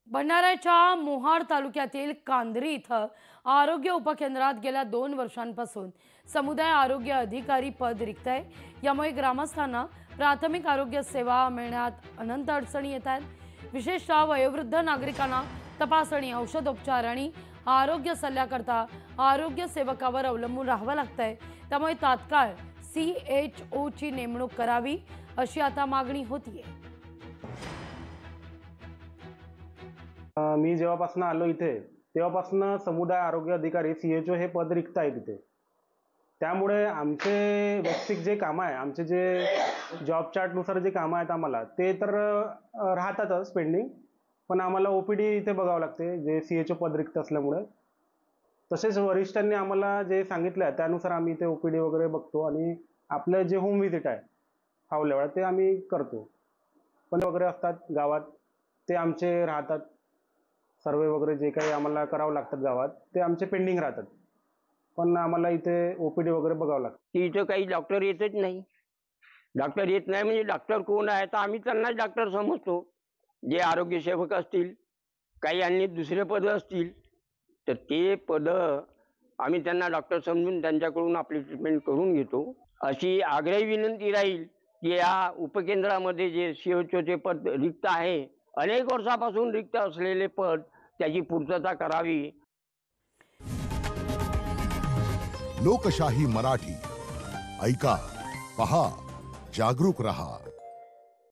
भंडाऱ्याच्या मोहाड तालुक्यातील कांद्री इथं आरोग्य उपकेंद्रात गेल्या 2 वर्षांपासून समुदाय आरोग्य अधिकारी पद रिक्त आहे। यामुळे ग्रामस्थांना प्राथमिक आरोग्य सेवा मिळण्यात अनंत अडचणी येत आहेत। विशेषतः वयोवृद्ध नागरिकांना तपासणी, औषधोपचार आणि आरोग्य सल्ल्याकरता आरोग्य सेवकावर अवलंबून राहावं लागतंय। त्यामुळे तात्काळ CHO ची नेमणूक करावी अशी आता मागणी होतीये। मी जेव्हापासून आलो इथे तेव्हापासून समुदाय आरोग्य अधिकारी CHO हे पद रिक्त आहे तिथे। त्यामुळे आमचे वैयक्तिक जे काम आहे, आमचे जे जॉब चार्टनुसार जे काम आहेत आम्हाला ते तर राहतातच पेंडिंग, पण आम्हाला OPD इथे बघावं लागते जे CHO पद रिक्त असल्यामुळे। तसेच वरिष्ठांनी आम्हाला जे सांगितलं आहे त्यानुसार आम्ही इथे OPD वगैरे बघतो आणि आपलं जे होम व्हिजिट आहे फावल्या वेळात ते आम्ही करतो। पण वगैरे असतात गावात ते आमचे राहतात, सर्वे वगैरे जे काही आम्हाला करावं लागतात गावात ते आमचे पेंडिंग राहतात, पण आम्हाला इथे OPD वगैरे बघावं लागतं। की इथं काही डॉक्टर येतच नाही। डॉक्टर येत नाही म्हणजे डॉक्टर कोण आहे तर आम्ही त्यांना डॉक्टर समजतो। जे आरोग्य सेवक असतील, काही अन्य दुसरे पद असतील तर ते पद आम्ही त्यांना डॉक्टर समजून त्यांच्याकडून आपली ट्रीटमेंट करून घेतो। अशी आग्रही विनंती राहील की या उपकेंद्रामध्ये जे CHO चे पद रिक्त आहे, अनेक वर्षापासून रिक्त असलेले पद त्याची पूर्तता करावी। लोकशाही मराठी ऐका, पहा, जागरूक रहा।